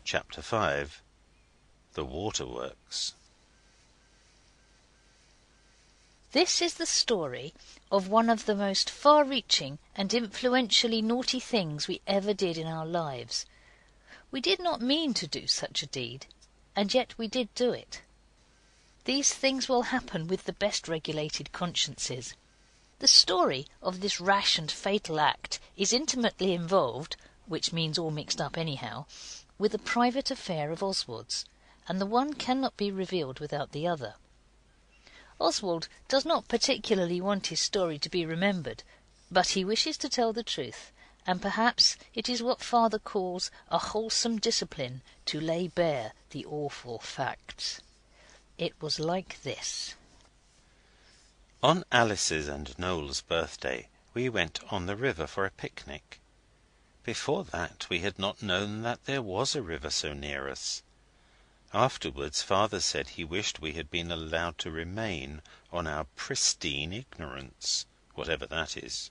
Chapter 5 The Waterworks. This is the story of one of the most far-reaching and influentially naughty things we ever did in our lives. We did not mean to do such a deed, and yet we did do it. These things will happen with the best regulated consciences. The story of this rash and fatal act is intimately involved, which means all mixed up anyhow, with a private affair of Oswald's, and the one cannot be revealed without the other. Oswald does not particularly want his story to be remembered, but he wishes to tell the truth, and perhaps it is what Father calls a wholesome discipline to lay bare the awful facts. It was like this. On Alice's and Noel's birthday we went on the river for a picnic. Before that we had not known that there was a river so near us. Afterwards Father said he wished we had been allowed to remain on our pristine ignorance, whatever that is.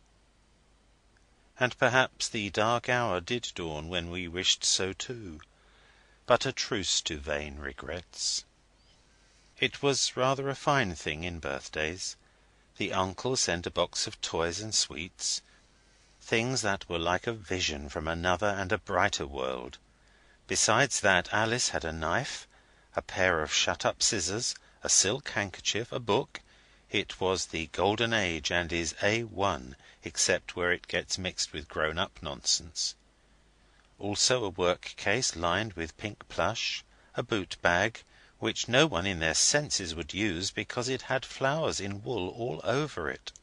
And perhaps the dark hour did dawn when we wished so too, but a truce to vain regrets. It was rather a fine thing in birthdays. The uncle sent a box of toys and sweets, things that were like a vision from another and a brighter world. Besides that, Alice had a knife, a pair of shut-up scissors, a silk handkerchief, a book. It was the golden age and is A1, except where it gets mixed with grown-up nonsense. Also a work case lined with pink plush, a boot bag, which no one in their senses would use because it had flowers in wool all over it.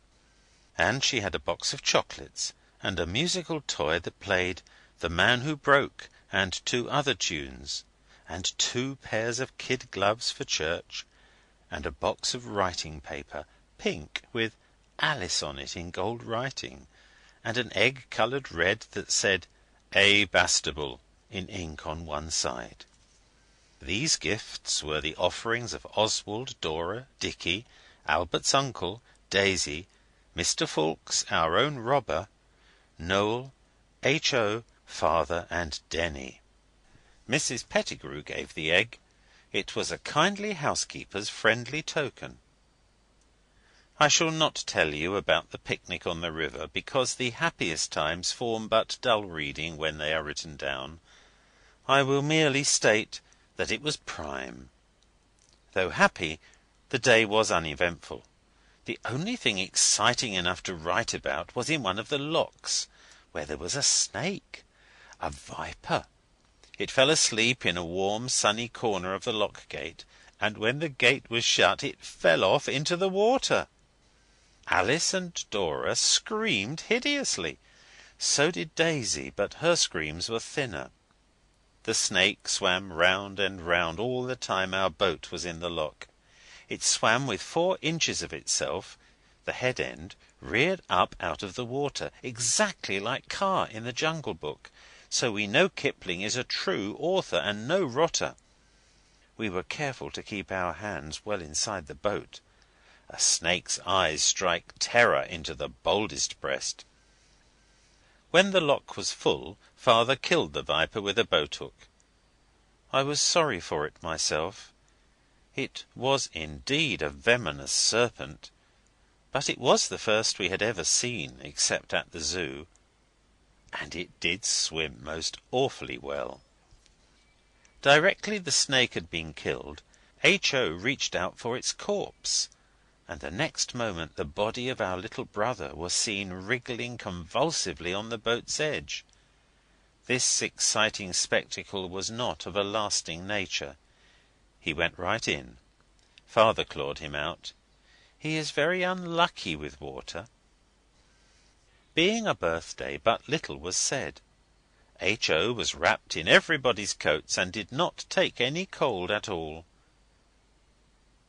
And she had a box of chocolates, and a musical toy that played The Man Who Broke and 2 other tunes, and 2 pairs of kid gloves for church, and a box of writing paper, pink, with Alice on it in gold writing, and an egg-coloured red that said A. Bastable in ink on one side. These gifts were the offerings of Oswald, Dora, Dicky, Albert's uncle, Daisy, Mr. Fawkes, our own robber, Noel, H.O., Father, and Denny. Mrs. Pettigrew gave the egg. It was a kindly housekeeper's friendly token. I shall not tell you about the picnic on the river, because the happiest times form but dull reading when they are written down. I will merely state that it was prime. Though happy, the day was uneventful. The only thing exciting enough to write about was in one of the locks, where there was a snake, a viper. It fell asleep in a warm, sunny corner of the lock gate, and when the gate was shut it fell off into the water. Alice and Dora screamed hideously. So did Daisy, but her screams were thinner. The snake swam round and round all the time our boat was in the lock. It swam with 4 inches of itself, the head end, reared up out of the water, exactly like Kaa in the Jungle Book, so we know Kipling is a true author and no rotter. We were careful to keep our hands well inside the boat. A snake's eyes strike terror into the boldest breast. When the lock was full, Father killed the viper with a boat-hook. I was sorry for it myself. It was indeed a venomous serpent, but it was the first we had ever seen, except at the zoo, and it did swim most awfully well. Directly the snake had been killed, H.O. reached out for its corpse, and the next moment the body of our little brother was seen wriggling convulsively on the boat's edge. This exciting spectacle was not of a lasting nature. He went right in. Father clawed him out. He is very unlucky with water. Being a birthday, but little was said. H.O. was wrapped in everybody's coats and did not take any cold at all.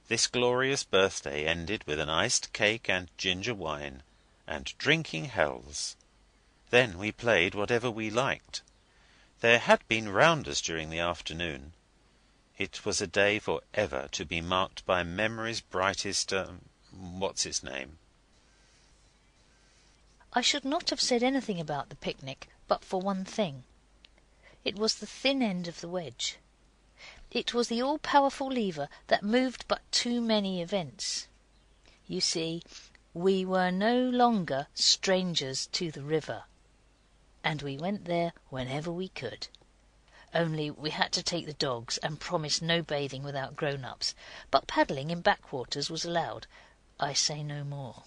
This glorious birthday ended with an iced cake and ginger wine, and drinking hells. Then we played whatever we liked. There had been rounders during the afternoon. It was a day for ever to be marked by memory's brightest, what's-his-name. I should not have said anything about the picnic but for one thing. It was the thin end of the wedge. It was the all-powerful lever that moved but too many events. You see, we were no longer strangers to the river, and we went there whenever we could. Only we had to take the dogs and promise no bathing without grown-ups, but paddling in backwaters was allowed. I say no more.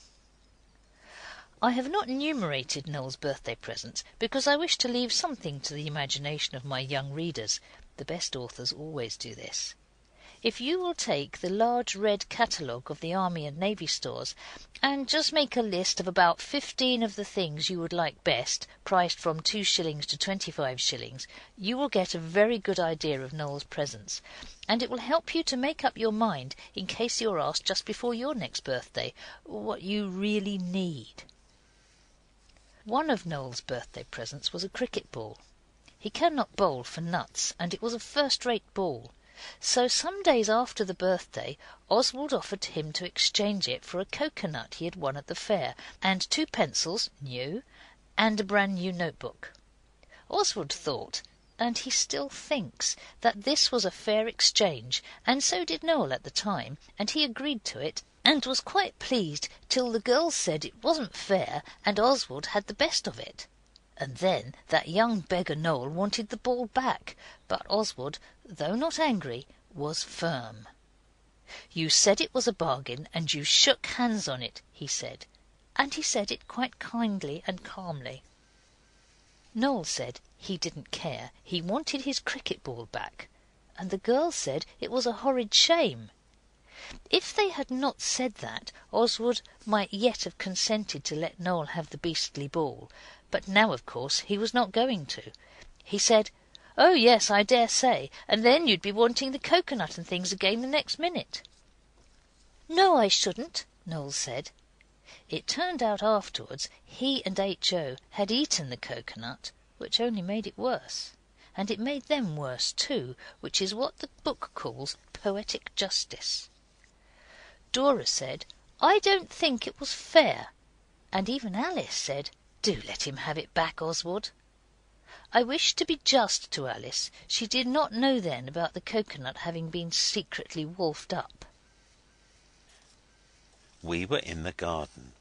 I have not enumerated Noel's birthday presents because I wish to leave something to the imagination of my young readers. The best authors always do this. If you will take the large red catalogue of the Army and Navy stores and just make a list of about 15 of the things you would like best, priced from 2 shillings to 25 shillings, you will get a very good idea of Noel's presents, and it will help you to make up your mind, in case you're asked just before your next birthday, what you really need. One of Noel's birthday presents was a cricket ball. He cannot bowl for nuts, and it was a first-rate ball. So some days after the birthday, Oswald offered him to exchange it for a coconut he had won at the fair, and 2 pencils, new, and a brand new notebook. Oswald thought, and he still thinks, that this was a fair exchange, and so did Noel at the time, and he agreed to it, and was quite pleased till the girls said it wasn't fair and Oswald had the best of it. And then that young beggar Noel wanted the ball back, but Oswald, though not angry, was firm. You said it was a bargain, and you shook hands on it, he said, and he said it quite kindly and calmly. Noel said he didn't care, he wanted his cricket ball back, and the girls said it was a horrid shame. If they had not said that, Oswald might yet have consented to let Noel have the beastly ball, but now, of course, he was not going to. He said, "Oh, yes, I dare say, and then you'd be wanting the coconut and things again the next minute." "No, I shouldn't," Noel said. It turned out afterwards he and H.O. had eaten the coconut, which only made it worse. And it made them worse too, which is what the book calls poetic justice. Dora said, "I don't think it was fair," and even Alice said, "Do let him have it back, Oswald." I wished to be just to Alice. She did not know then about the coconut having been secretly wolfed up. We were in the garden.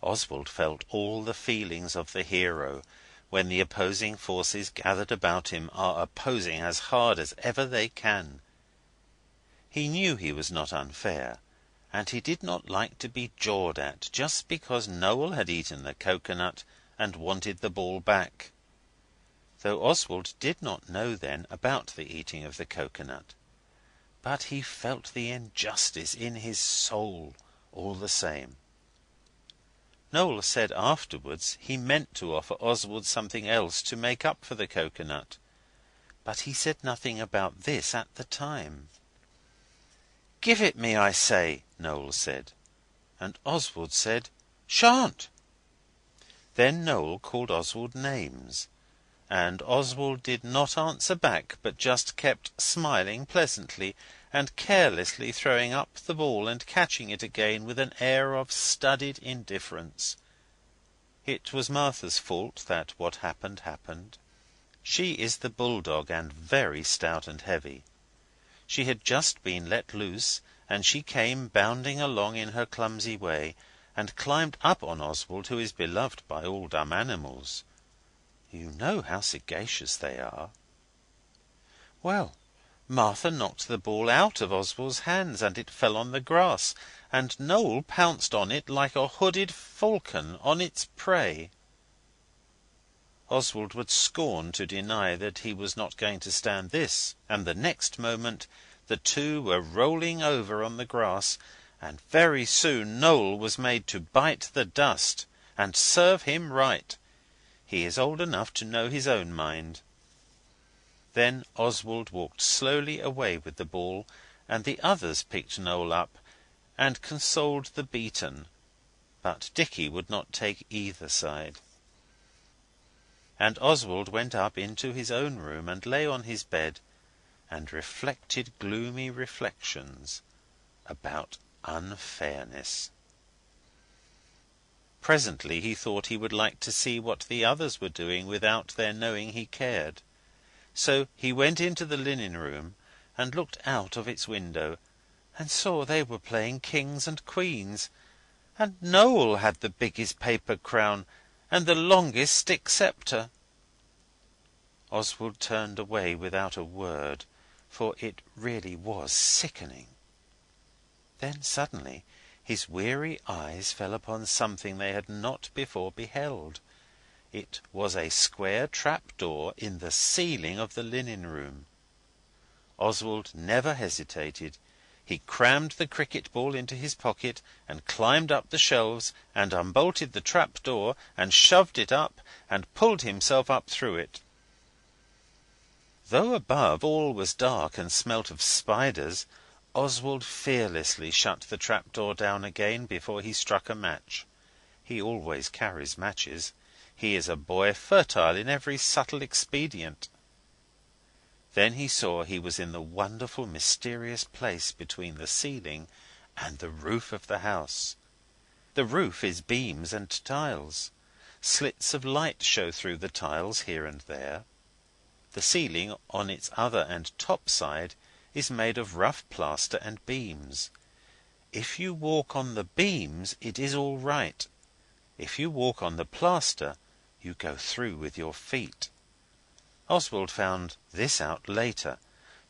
Oswald felt all the feelings of the hero when the opposing forces gathered about him are opposing as hard as ever they can. He knew he was not unfair, and he did not like to be jawed at just because Noel had eaten the coconut and wanted the ball back. Though Oswald did not know then about the eating of the coconut, but he felt the injustice in his soul all the same. Noel said afterwards he meant to offer Oswald something else to make up for the coconut, but he said nothing about this at the time. "Give it me, I say," Noel said, and Oswald said, "Shan't." Then Noel called Oswald names, and Oswald did not answer back, but just kept smiling pleasantly and carelessly throwing up the ball and catching it again with an air of studied indifference. It was Martha's fault that what happened happened. She is the bulldog and very stout and heavy. She had just been let loose, and she came bounding along in her clumsy way and climbed up on Oswald, who is beloved by all dumb animals. You know how sagacious they are. Well, Martha knocked the ball out of Oswald's hands, and it fell on the grass, and Noel pounced on it like a hooded falcon on its prey. Oswald would scorn to deny that he was not going to stand this, and the next moment the two were rolling over on the grass, and very soon Noel was made to bite the dust, and serve him right. He is old enough to know his own mind. Then Oswald walked slowly away with the ball, and the others picked Noel up and consoled the beaten, but Dicky would not take either side. And Oswald went up into his own room and lay on his bed and reflected gloomy reflections about unfairness. Presently he thought he would like to see what the others were doing without their knowing he cared. So he went into the linen room and looked out of its window and saw they were playing kings and queens, and Noel had the biggest paper crown and the longest stick sceptre. Oswald turned away without a word, for it really was sickening. Then suddenly his weary eyes fell upon something they had not before beheld. It was a square trap-door in the ceiling of the linen room. Oswald never hesitated. He crammed the cricket ball into his pocket and climbed up the shelves and unbolted the trap-door and shoved it up and pulled himself up through it. Though above all was dark and smelt of spiders, Oswald fearlessly shut the trap-door down again before he struck a match. He always carries matches. He is a boy fertile in every subtle expedient. Then he saw he was in the wonderful mysterious place between the ceiling and the roof of the house. The roof is beams and tiles. Slits of light show through the tiles here and there. The ceiling on its other and top side is made of rough plaster and beams. If you walk on the beams, it is all right. If you walk on the plaster, you go through with your feet. Oswald found this out later,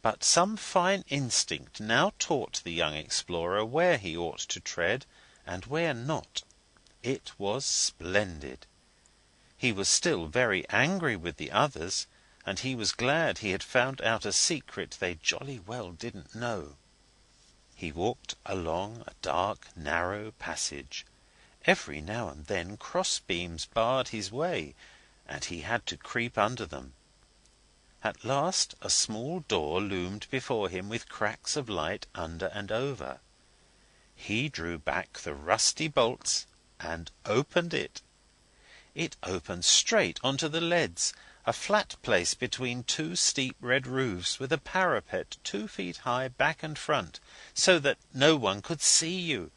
but some fine instinct now taught the young explorer where he ought to tread and where not. It was splendid. He was still very angry with the others, and he was glad he had found out a secret they jolly well didn't know. He walked along a dark, narrow passage. Every now and then cross-beams barred his way, and he had to creep under them. At last a small door loomed before him with cracks of light under and over. He drew back the rusty bolts and opened it. It opened straight onto the leads, a flat place between two steep red roofs, with a parapet 2 feet high back and front, so that no one could see you.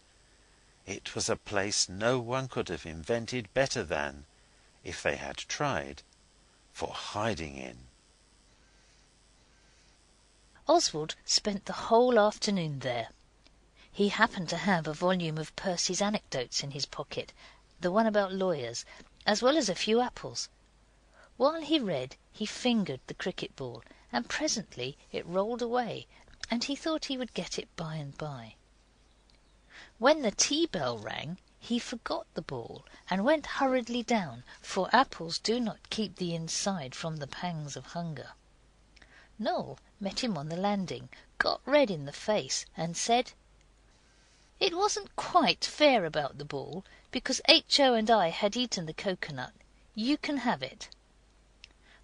It was a place no one could have invented better than, if they had tried, for hiding in. Oswald spent the whole afternoon there. He happened to have a volume of Percy's Anecdotes in his pocket, the one about lawyers, as well as a few apples. While he read, he fingered the cricket ball, and presently it rolled away, and he thought he would get it by and by. When the tea bell rang, he forgot the ball and went hurriedly down, for apples do not keep the inside from the pangs of hunger. Noel met him on the landing, got red in the face, and said, "It wasn't quite fair about the ball, because H.O. and I had eaten the coconut. You can have it."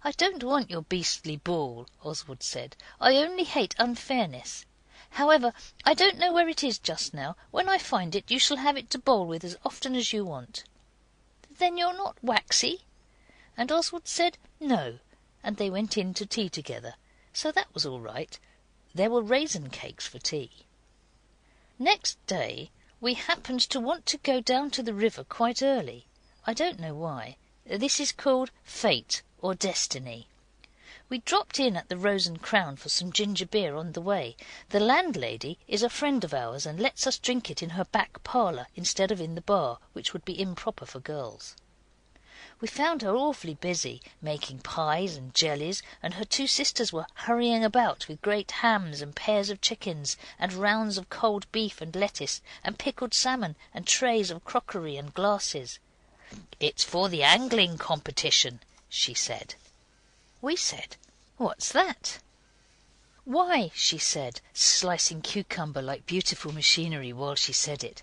"I don't want your beastly ball," Oswald said. "I only hate unfairness. However, I don't know where it is just now. When I find it, you shall have it to bowl with as often as you want." "Then you're not waxy?" And Oswald said no, and they went in to tea together. So that was all right. There were raisin cakes for tea. Next day we happened to want to go down to the river quite early. I don't know why. This is called fate or destiny. We dropped in at the Rose and Crown for some ginger beer on the way. The landlady is a friend of ours and lets us drink it in her back parlour instead of in the bar, which would be improper for girls. We found her awfully busy, making pies and jellies, and her 2 sisters were hurrying about with great hams and pairs of chickens, and rounds of cold beef and lettuce, and pickled salmon, and trays of crockery and glasses. "It's for the angling competition," she said. We said, "What's that?" "Why," she said, slicing cucumber like beautiful machinery while she said it,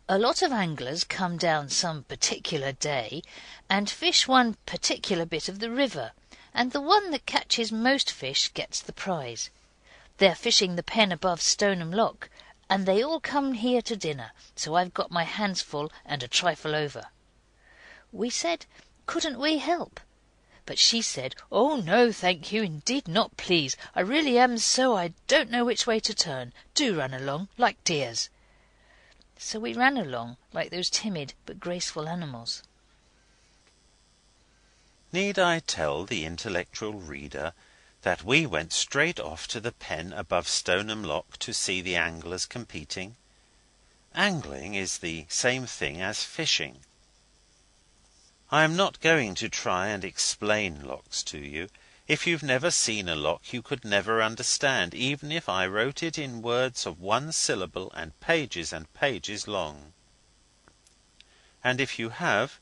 "a lot of anglers come down some particular day and fish one particular bit of the river, and the one that catches most fish gets the prize. They're fishing the pen above Stoneham Lock, and they all come here to dinner, so I've got my hands full and a trifle over." We said, couldn't we help? But she said, "Oh no, thank you, indeed not, please. I really am so I don't know which way to turn. Do run along, like dears." So we ran along like those timid but graceful animals. Need I tell the intellectual reader that we went straight off to the pen above Stoneham Lock to see the anglers competing. Angling is the same thing as fishing. I am not going to try and explain locks to you. If you've never seen a lock you could never understand, even if I wrote it in words of one syllable and pages long. And if you have,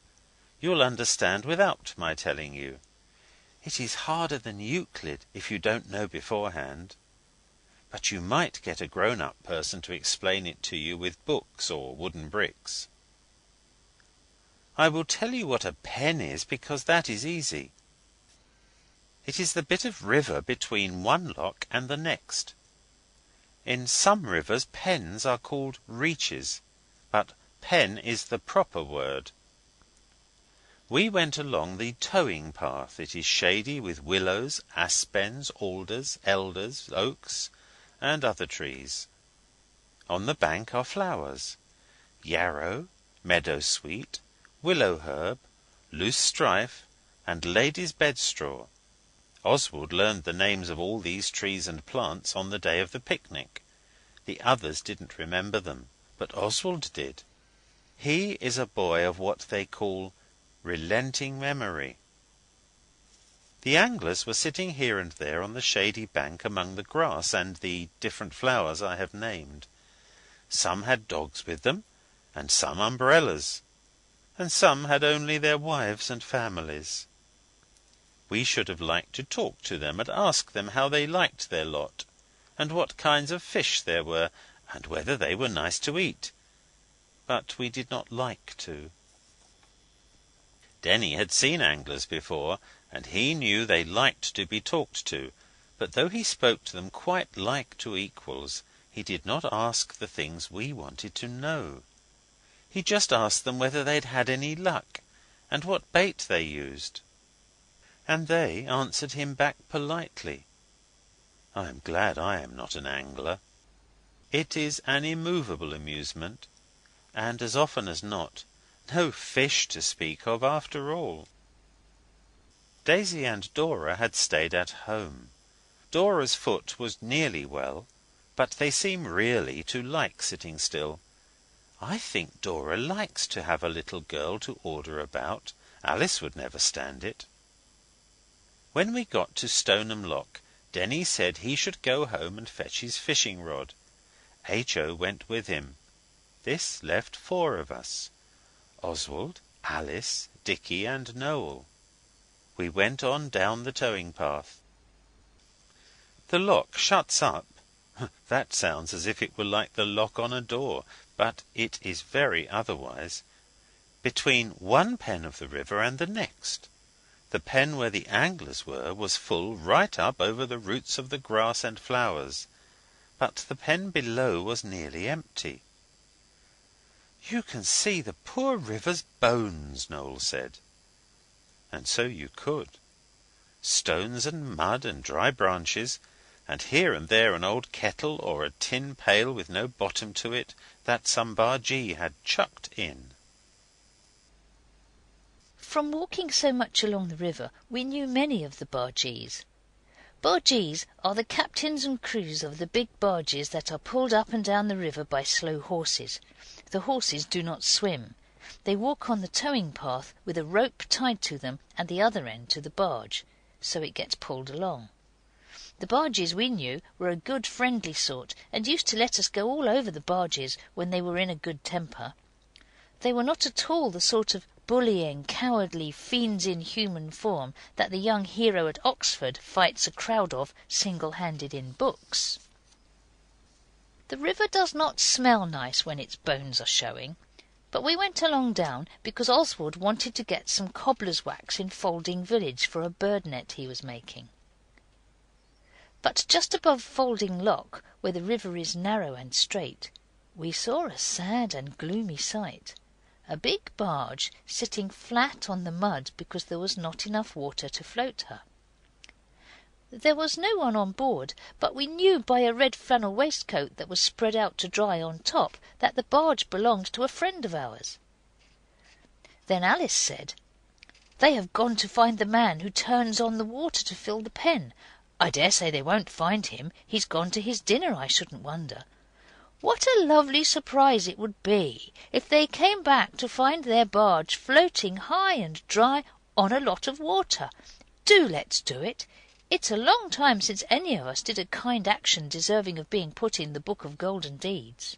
you'll understand without my telling you. It is harder than Euclid if you don't know beforehand. But you might get a grown-up person to explain it to you with books or wooden bricks. I will tell you what a pen is, because that is easy. It is the bit of river between one lock and the next. In some rivers pens are called reaches, but pen is the proper word. We went along the towing path. It is shady with willows, aspens, alders, elders, oaks, and other trees. On the bank are flowers: yarrow, meadow-sweet, willow-herb, loose-strife, and lady's bedstraw. Oswald learned the names of all these trees and plants on the day of the picnic. The others didn't remember them, but Oswald did. He is a boy of what they call relenting memory. The anglers were sitting here and there on the shady bank among the grass and the different flowers I have named. Some had dogs with them, and some umbrellas, and some had only their wives and families. We should have liked to talk to them and ask them how they liked their lot, and what kinds of fish there were, and whether they were nice to eat, but we did not like to. Denny had seen anglers before, and he knew they liked to be talked to, but though he spoke to them quite like to equals, he did not ask the things we wanted to know. He just asked them whether they'd had any luck, and what bait they used. And they answered him back politely. I am glad I am not an angler. It is an immovable amusement, and as often as not, no fish to speak of after all. Daisy and Dora had stayed at home. Dora's foot was nearly well, but they seem really to like sitting still. I think Dora likes to have a little girl to order about. Alice would never stand it. When we got to Stoneham Lock, Denny said he should go home and fetch his fishing rod. H.O. went with him. This left 4 of us: Oswald, Alice, Dicky and Noel. We went on down the towing path. The lock shuts up. That sounds as if it were like the lock on a door, but it is very otherwise. Between one pen of the river and the next. The pen where the anglers were was full right up over the roots of the grass and flowers, but the pen below was nearly empty. You can see the poor river's bones, Noel said. And so you could. Stones and mud and dry branches, and here and there an old kettle or a tin pail with no bottom to it that some bargee had chucked in. From walking so much along the river, we knew many of the bargees. Bargees are the captains and crews of the big barges that are pulled up and down the river by slow horses. The horses do not swim. They walk on the towing path with a rope tied to them and the other end to the barge, so it gets pulled along. The barges we knew were a good friendly sort and used to let us go all over the barges when they were in a good temper. They were not at all the sort of bullying, cowardly fiends in human form that the young hero at Oxford fights a crowd of single-handed in books. The river does not smell nice when its bones are showing, but we went along down because Oswald wanted to get some cobbler's wax in Folding Village for a bird net he was making. But just above Folding Lock, where the river is narrow and straight, we saw a sad and gloomy sight. A big barge sitting flat on the mud because there was not enough water to float her. There was no one on board, but we knew by a red flannel waistcoat that was spread out to dry on top that the barge belonged to a friend of ours. Then Alice said, "They have gone to find the man who turns on the water to fill the pen. I daresay they won't find him. He's gone to his dinner, I shouldn't wonder. What a lovely surprise it would be if they came back to find their barge floating high and dry on a lot of water. Do let's do it. It's a long time since any of us did a kind action deserving of being put in the Book of Golden Deeds.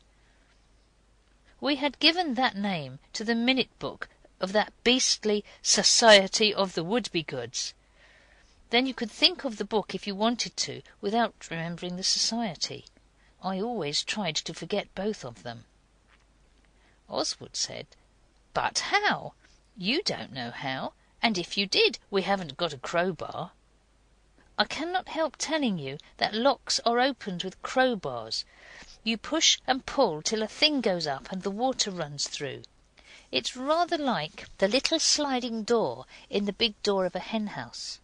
We had given that name to the minute book of that beastly Society of the Would-be-Goods. Then you could think of the book if you wanted to without remembering the society. I always tried to forget both of them. Oswald said, "But how? You don't know how, and if you did, we haven't got a crowbar." I cannot help telling you that locks are opened with crowbars. You push and pull till a thing goes up and the water runs through. It's rather like the little sliding door in the big door of a hen house.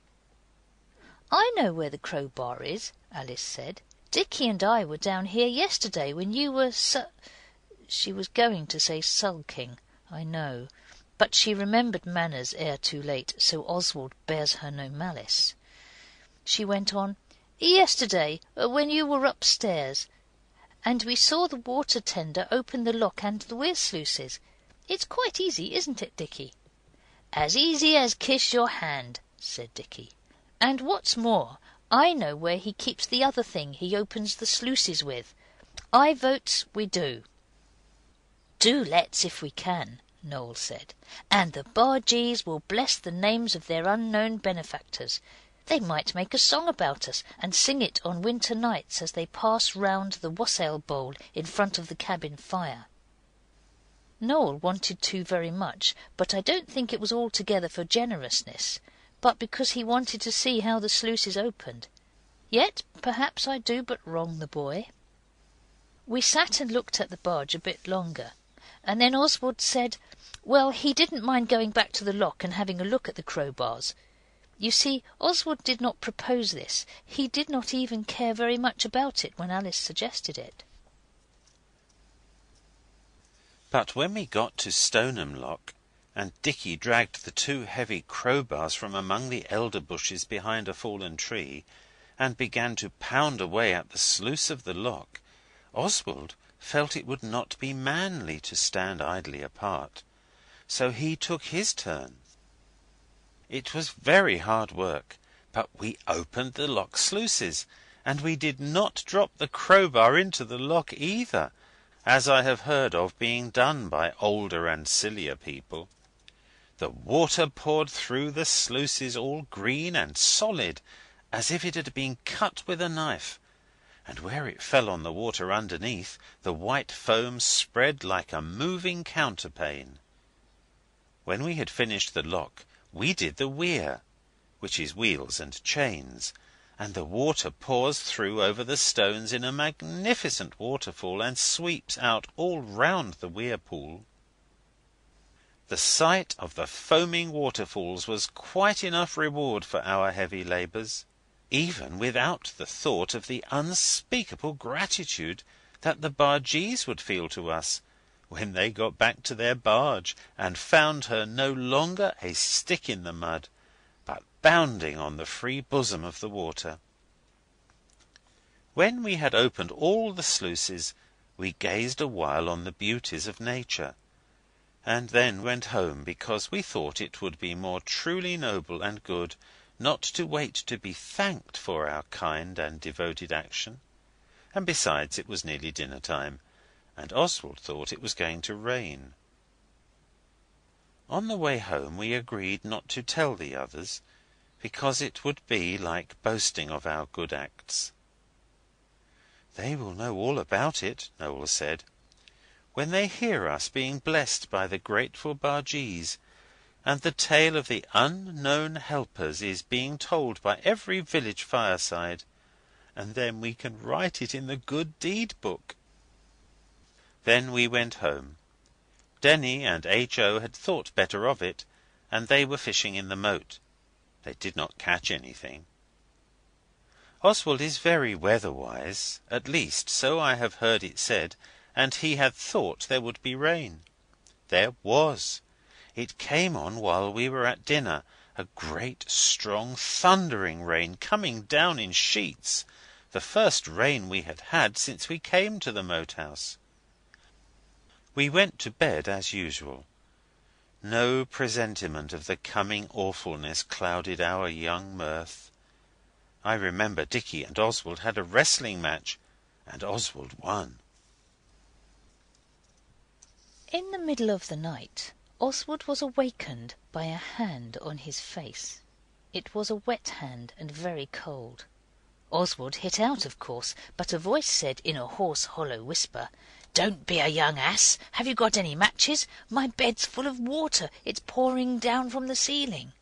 "I know where the crowbar is," Alice said. "Dicky and I were down here yesterday when you were She was going to say sulking, I know, but she remembered manners ere too late, so Oswald bears her no malice. She went on, "Yesterday, when you were upstairs, and we saw the water tender open the lock and the weir sluices. It's quite easy, isn't it, Dicky?" "As easy as kiss your hand," said Dicky. "And what's more, I know where he keeps the other thing he opens the sluices with. I votes we do." "Do let's if we can," Noel said, "and the bargees will bless the names of their unknown benefactors. They might make a song about us and sing it on winter nights as they pass round the wassail bowl in front of the cabin fire." Noel wanted to very much, but I don't think it was altogether for generousness, but because he wanted to see how the sluices opened. Yet perhaps I do but wrong the boy. We sat and looked at the barge a bit longer, and then Oswald said, well, he didn't mind going back to the lock and having a look at the crowbars. You see, Oswald did not propose this. He did not even care very much about it when Alice suggested it. But when we got to Stoneham Lock, and Dicky dragged the 2 heavy crowbars from among the elder bushes behind a fallen tree, and began to pound away at the sluice of the lock, Oswald felt it would not be manly to stand idly apart, so he took his turn. It was very hard work, but we opened the lock sluices, and we did not drop the crowbar into the lock either, as I have heard of being done by older and sillier people. The water poured through the sluices all green and solid, as if it had been cut with a knife, and where it fell on the water underneath the white foam spread like a moving counterpane. When we had finished the lock we did the weir, which is wheels and chains, and the water pours through over the stones in a magnificent waterfall and sweeps out all round the weir pool. The sight of the foaming waterfalls was quite enough reward for our heavy labours, even without the thought of the unspeakable gratitude that the bargees would feel to us when they got back to their barge and found her no longer a stick in the mud, but bounding on the free bosom of the water. When we had opened all the sluices, we gazed a while on the beauties of nature, and then went home because we thought it would be more truly noble and good not to wait to be thanked for our kind and devoted action, and besides it was nearly dinner time, and Oswald thought it was going to rain. On the way home we agreed not to tell the others, because it would be like boasting of our good acts. "They will know all about it," Noel said, "when they hear us being blessed by the grateful bargees, and the tale of the unknown helpers is being told by every village fireside, and then we can write it in the good deed book." Then we went home. Denny and H.O. had thought better of it, and they were fishing in the moat. They did not catch anything. Oswald is very weather-wise, at least so I have heard it said, and he had thought there would be rain. There was. It came on while we were at dinner, A great, strong, thundering rain coming down in sheets. The first rain we had had since we came to the Moat House. We went to bed as usual. No presentiment of the coming awfulness clouded our young mirth. I remember Dicky and Oswald had a wrestling match, and Oswald won. In the middle of the night, Oswald was awakened by a hand on his face. It was a wet hand and very cold. Oswald hit out, of course, but a voice said in a hoarse, hollow whisper, "Don't be a young ass. Have you got any matches? My bed's full of water. It's pouring down from the ceiling."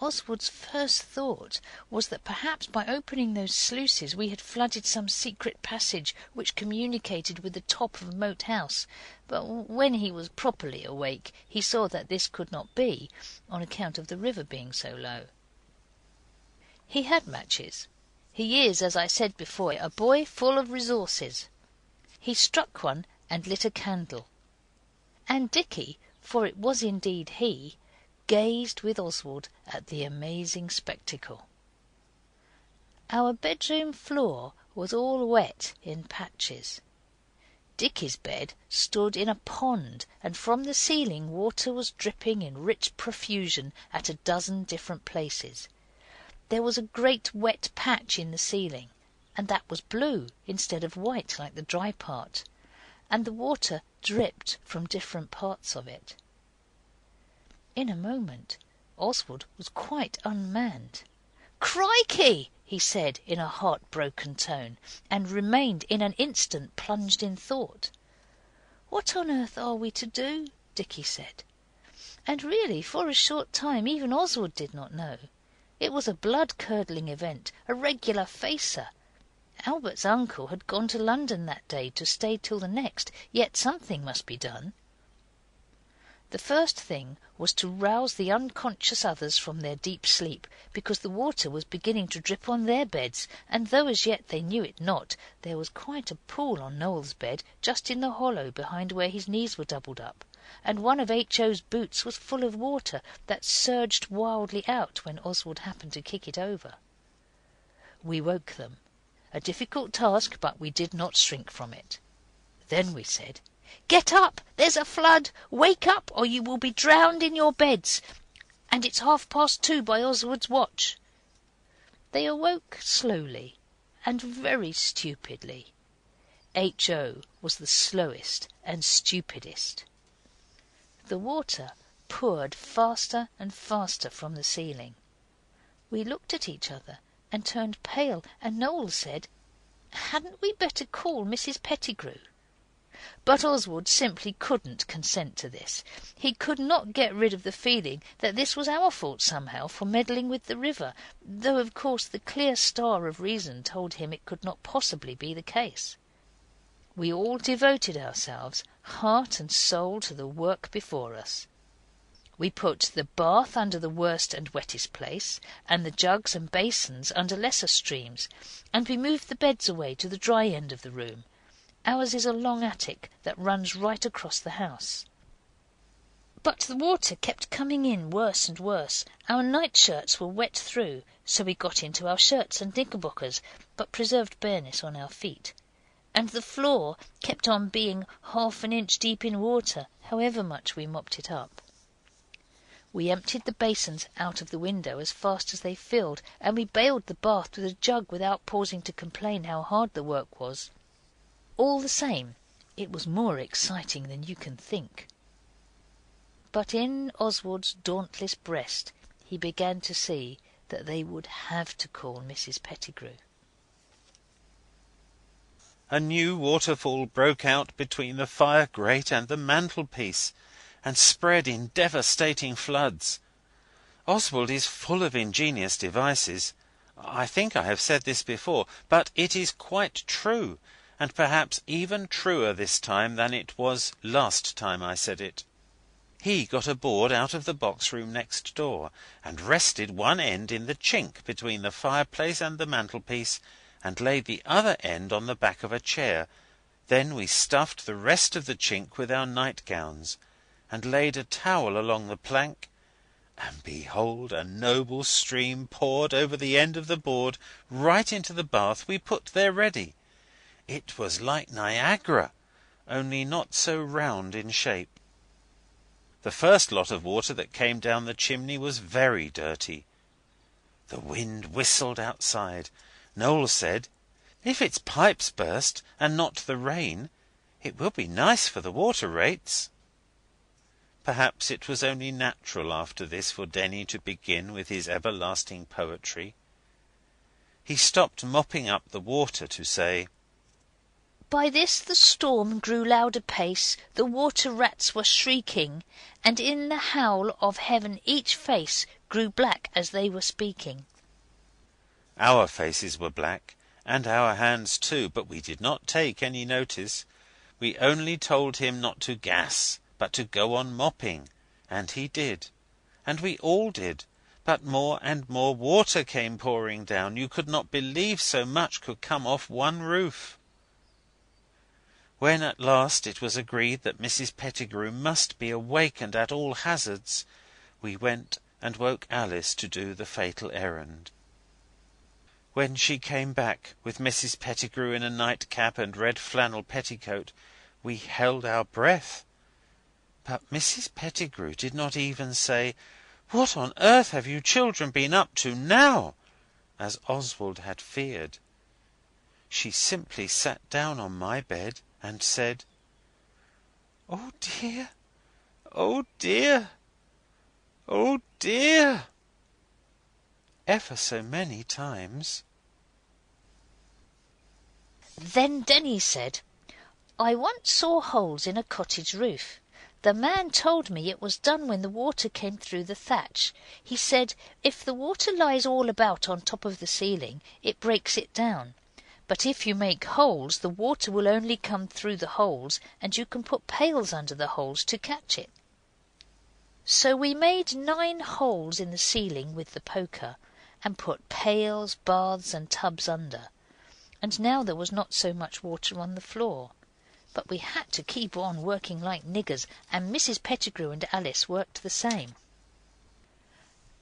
Oswald's first thought was that perhaps by opening those sluices we had flooded some secret passage which communicated with the top of Moat House, but when he was properly awake he saw that this could not be, on account of the river being so low. He had matches. He is, as I said before, a boy full of resources. He struck one and lit a candle. And Dicky, for it was indeed he, gazed with Oswald at the amazing spectacle. Our bedroom floor was all wet in patches. Dicky's bed stood in a pond, and from the ceiling water was dripping in rich profusion at a dozen different places. There was a great wet patch in the ceiling, and that was blue instead of white like the dry part, and the water dripped from different parts of it. In a moment Oswald was quite unmanned. "Crikey!" he said in a heartbroken tone, and remained in an instant plunged in thought. "What on earth are we to do?" Dicky said. And really for a short time even Oswald did not know. It was a blood-curdling event, a regular facer. Albert's uncle had gone to London that day to stay till the next, yet something must be done. The first thing was to rouse the unconscious others from their deep sleep, because the water was beginning to drip on their beds, and though as yet they knew it not, there was quite a pool on Noel's bed, just in the hollow behind where his knees were doubled up, and one of H.O.'s boots was full of water that surged wildly out when Oswald happened to kick it over. We woke them. A difficult task, but we did not shrink from it. Then we said, "Get up! There's a flood! Wake up, or you will be drowned in your beds, and it's 2:30 by Oswald's watch." They awoke slowly and very stupidly. H.O. was the slowest and stupidest. The water poured faster and faster from the ceiling. We looked at each other and turned pale, and Noel said, "Hadn't we better call Mrs. Pettigrew?" But Oswald simply couldn't consent to this. He could not get rid of the feeling that this was our fault somehow for meddling with the river, though of course the clear star of reason told him it could not possibly be the case. We all devoted ourselves heart and soul to the work before us. We put the bath under the worst and wettest place, and the jugs and basins under lesser streams, and we moved the beds away to the dry end of the room. Ours is a long attic that runs right across the house. But the water kept coming in worse and worse. Our nightshirts were wet through, so we got into our shirts and knickerbockers, but preserved bareness on our feet. And the floor kept on being 1/2 inch deep in water, however much we mopped it up. We emptied the basins out of the window as fast as they filled, and we bailed the bath with a jug without pausing to complain how hard the work was. All the same, it was more exciting than you can think. But in Oswald's dauntless breast he began to see that they would have to call Mrs. Pettigrew. A new waterfall broke out between the fire grate and the mantelpiece, and spread in devastating floods. Oswald is full of ingenious devices. I think I have said this before, but it is quite true, and perhaps even truer this time than it was last time I said it. He got a board out of the box room next door, and rested one end in the chink between the fireplace and the mantelpiece, and laid the other end on the back of a chair. Then we stuffed the rest of the chink with our nightgowns, and laid a towel along the plank, and behold, a noble stream poured over the end of the board right into the bath we put there ready. It was like Niagara, only not so round in shape. The first lot of water that came down the chimney was very dirty. The wind whistled outside. Noel said, "If its pipes burst, and not the rain, it will be nice for the water rates." Perhaps it was only natural after this for Denny to begin with his everlasting poetry. He stopped mopping up the water to say, By this the storm grew loud apace, the water rats were shrieking, and in the howl of heaven each face grew black as they were speaking. Our faces were black, and our hands too, but we did not take any notice. We only told him not to gas, but to go on mopping, and he did, and we all did, but more and more water came pouring down. You could not believe so much could come off one roof. When at last it was agreed that Mrs. Pettigrew must be awakened at all hazards, we went and woke Alice to do the fatal errand. When she came back, with Mrs. Pettigrew in a nightcap and red flannel petticoat, we held our breath. But Mrs. Pettigrew did not even say, "What on earth have you children been up to now?" as Oswald had feared. She simply sat down on my bed and said, "Oh dear, oh dear, oh dear," ever so many times. Then Denny said, "I once saw holes in a cottage roof. The man told me it was done when the water came through the thatch. He said if the water lies all about on top of the ceiling, it breaks it down. But if you make holes, the water will only come through the holes, and you can put pails under the holes to catch it." So we made 9 holes in the ceiling with the poker, and put pails, baths and tubs under, and now there was not so much water on the floor. But we had to keep on working like niggers, and Mrs. Pettigrew and Alice worked the same.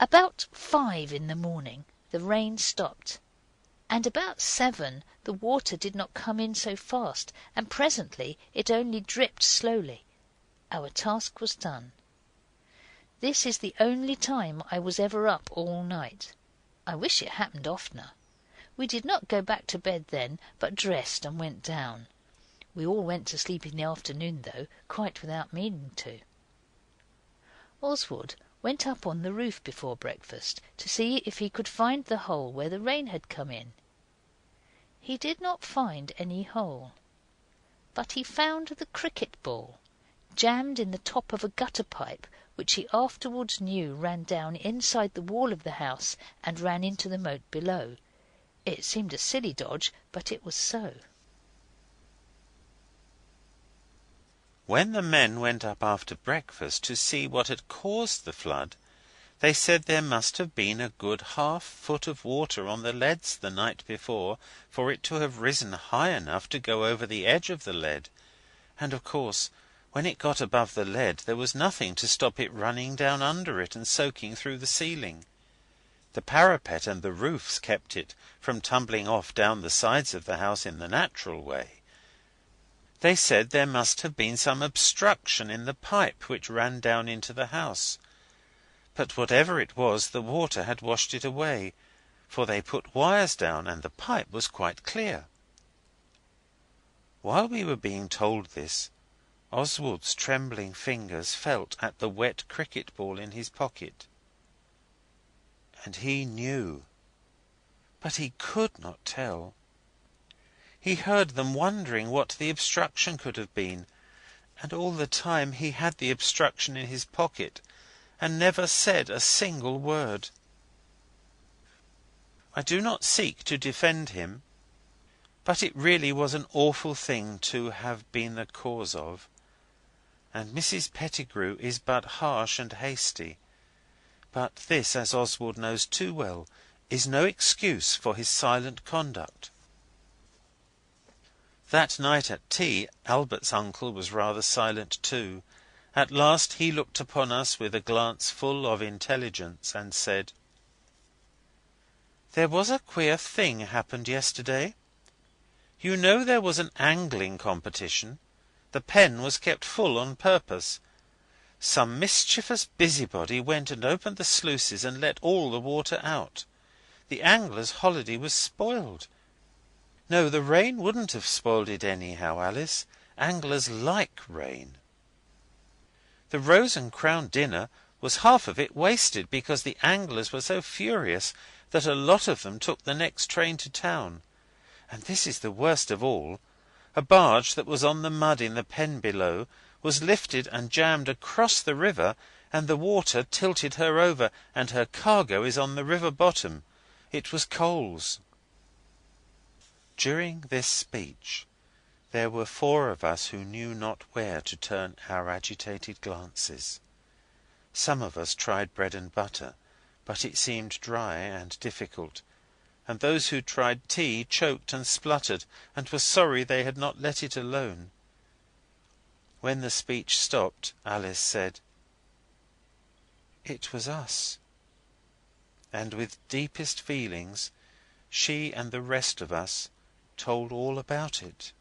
About 5 in the morning the rain stopped, and about 7 the water did not come in so fast, and presently it only dripped slowly. Our task was done. This is the only time I was ever up all night. I wish it happened oftener. We did not go back to bed then, but dressed and went down. We all went to sleep in the afternoon, though, quite without meaning to. Oswald went up on the roof before breakfast to see if he could find the hole where the rain had come in. He did not find any hole, but he found the cricket ball jammed in the top of a gutter pipe, which he afterwards knew ran down inside the wall of the house and ran into the moat below. It seemed a silly dodge, but it was so. When the men went up after breakfast to see what had caused the flood, they said there must have been a good half-foot of water on the leads the night before for it to have risen high enough to go over the edge of the lead, and of course when it got above the lead there was nothing to stop it running down under it and soaking through the ceiling. The parapet and the roofs kept it from tumbling off down the sides of the house in the natural way. They said there must have been some obstruction in the pipe which ran down into the house. But whatever it was, the water had washed it away, for they put wires down and the pipe was quite clear. While we were being told this, Oswald's trembling fingers felt at the wet cricket ball in his pocket. And he knew, but he could not tell. He heard them wondering what the obstruction could have been, and all the time he had the obstruction in his pocket and never said a single word. I do not seek to defend him, but it really was an awful thing to have been the cause of, and Mrs. Pettigrew is but harsh and hasty, but this, as Oswald knows too well, is no excuse for his silent conduct. That night at tea Albert's uncle was rather silent too, At last he looked upon us with a glance full of intelligence, and said: "There was a queer thing happened yesterday. You know there was an angling competition. The pen was kept full on purpose. Some mischievous busybody went and opened the sluices and let all the water out. The anglers' holiday was spoiled. No, the rain wouldn't have spoiled it anyhow, Alice. Anglers like rain. The Rose and Crown dinner was half of it wasted because the anglers were so furious that a lot of them took the next train to town. And this is the worst of all. A barge that was on the mud in the pen below was lifted and jammed across the river, and the water tilted her over, and her cargo is on the river bottom. It was coals." During this speech there were 4 of us who knew not where to turn our agitated glances. Some of us tried bread and butter, but it seemed dry and difficult, and those who tried tea choked and spluttered, and were sorry they had not let it alone. When the speech stopped, Alice said, "It was us." And with deepest feelings she and the rest of us told all about it.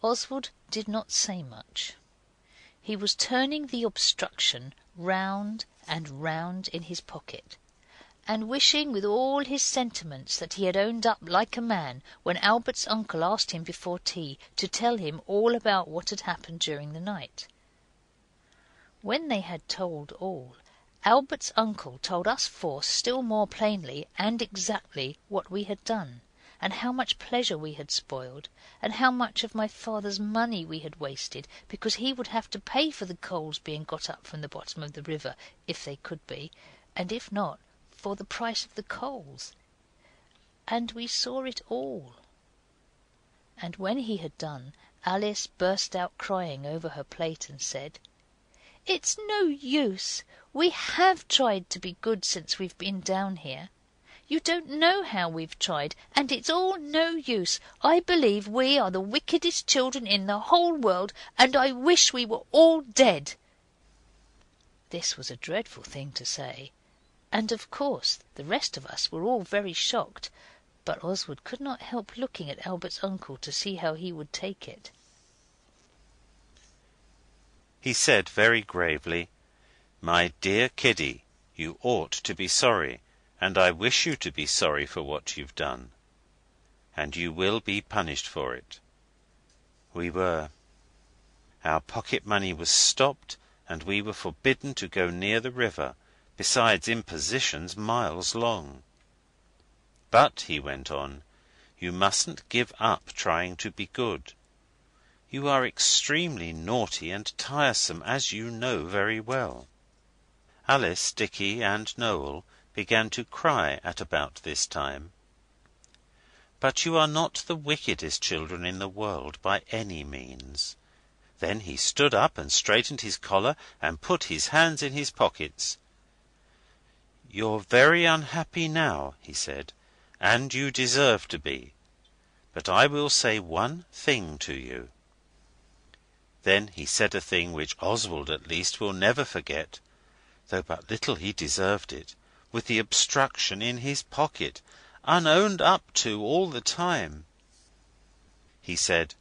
Oswald did not say much. He was turning the obstruction round and round in his pocket, and wishing with all his sentiments that he had owned up like a man when Albert's uncle asked him before tea to tell him all about what had happened during the night. When they had told all, Albert's uncle told us 4 still more plainly and exactly what we had done, and how much pleasure we had spoiled, and how much of my father's money we had wasted, because he would have to pay for the coals being got up from the bottom of the river, if they could be, and if not, for the price of the coals. And we saw it all. And when he had done, Alice burst out crying over her plate and said, "It's no use. We have tried to be good since we've been down here. You don't know how we've tried, and it's all no use. I believe we are the wickedest children in the whole world, and I wish we were all dead." This was a dreadful thing to say, and of course the rest of us were all very shocked, but Oswald could not help looking at Albert's uncle to see how he would take it. He said very gravely, "My dear Kiddie, you ought to be sorry, and I wish you to be sorry for what you've done. And you will be punished for it. We were. Our pocket money was stopped, and we were forbidden to go near the river, besides impositions miles long. But," he went on, "you mustn't give up trying to be good. You are extremely naughty and tiresome, as you know very well." Alice, Dicky, and Noel began to cry at about this time. "But you are not the wickedest children in the world, by any means." Then he stood up and straightened his collar and put his hands in his pockets. "You're very unhappy now," he said, "and you deserve to be. But I will say one thing to you." Then he said a thing which Oswald at least will never forget, though but little he deserved it, with the obstruction in his pocket, unowned up to all the time. He said,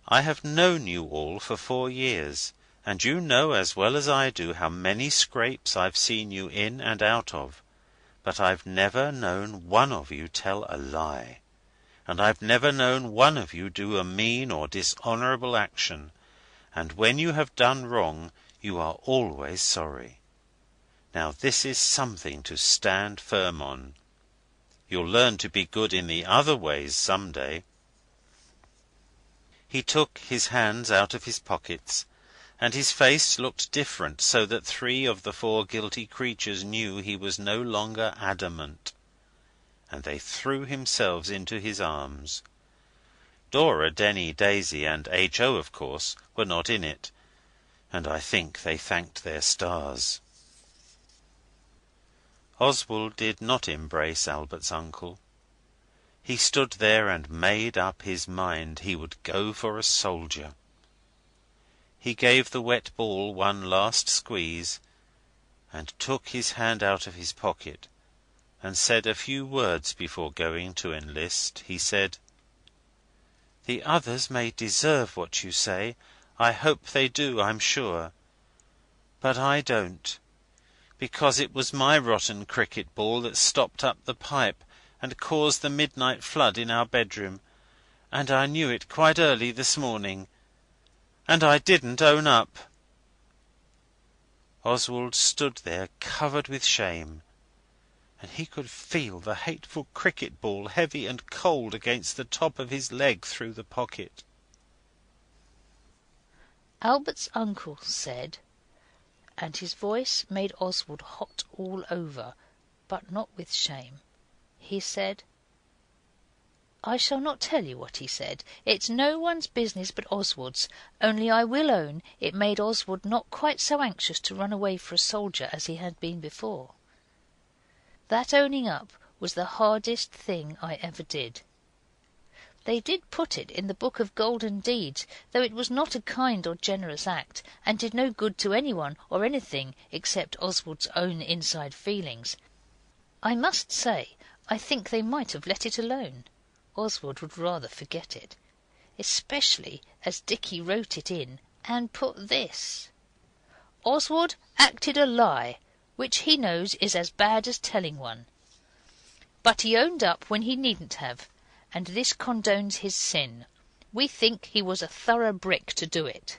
"I have known you all for 4 years, and you know as well as I do how many scrapes I've seen you in and out of, but I've never known one of you tell a lie, and I've never known one of you do a mean or dishonourable action, and when you have done wrong you are always sorry. Now this is something to stand firm on. You'll learn to be good in the other ways some day." He took his hands out of his pockets, and his face looked different, so that 3 of the 4 guilty creatures knew he was no longer adamant, and they threw themselves into his arms. Dora, Denny, Daisy, and H.O., of course, were not in it, and I think they thanked their stars. Oswald did not embrace Albert's uncle. He stood there and made up his mind he would go for a soldier. he gave the wet ball one last squeeze, and took his hand out of his pocket and said a few words before going to enlist. He said, "The others may deserve what you say. I hope they do, I'm sure. But I don't, because it was my rotten cricket ball that stopped up the pipe and caused the midnight flood in our bedroom, and I knew it quite early this morning, and I didn't own up." Oswald stood there covered with shame, and he could feel the hateful cricket ball heavy and cold against the top of his leg through the pocket. Albert's uncle said, and his voice made Oswald hot all over, but not with shame. He said, I shall not tell you what he said. It's no one's business but Oswald's, only I will own it made Oswald not quite so anxious to run away for a soldier as he had been before. That owning up was the hardest thing I ever did. They did put it in the book of golden deeds, though it was not a kind or generous act, and did no good to anyone or anything except Oswald's own inside feelings. I must say I think they might have let it alone. Oswald would rather forget it, especially as Dicky wrote it in and put this: Oswald acted a lie, which he knows is as bad as telling one. But he owned up when he needn't have, and this condones his sin. We think he was a thorough brick to do it.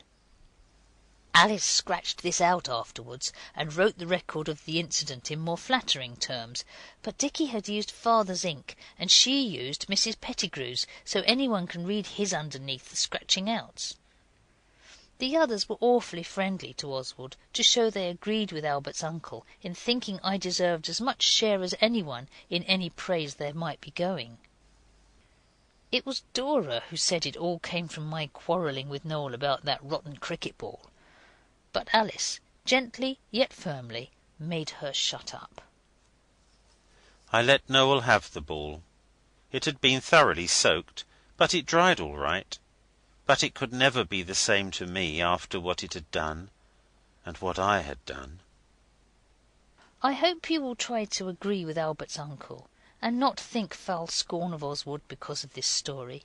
Alice scratched this out afterwards and wrote the record of the incident in more flattering terms, but Dicky had used Father's ink and she used Mrs. Pettigrew's, so anyone can read his underneath the scratching outs. The others were awfully friendly to Oswald, to show they agreed with Albert's uncle in thinking I deserved as much share as anyone in any praise there might be going. It was Dora who said it all came from my quarrelling with Noel about that rotten cricket ball. But Alice, gently yet firmly, made her shut up. I let Noel have the ball. It had been thoroughly soaked, but it dried all right. But it could never be the same to me after what it had done, and what I had done. I hope you will try to agree with Albert's uncle, and not think foul scorn of Oswald because of this story.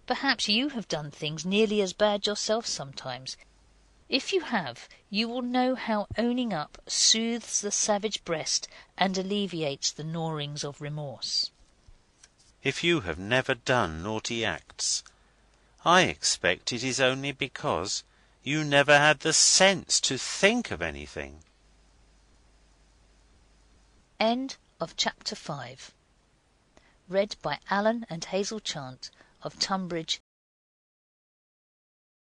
Perhaps you have done things nearly as bad yourself sometimes. If you have, you will know how owning up soothes the savage breast and alleviates the gnawings of remorse. If you have never done naughty acts, I expect it is only because you never had the sense to think of anything. End of chapter 5. Read by Alan and Hazel Chant of Tunbridge,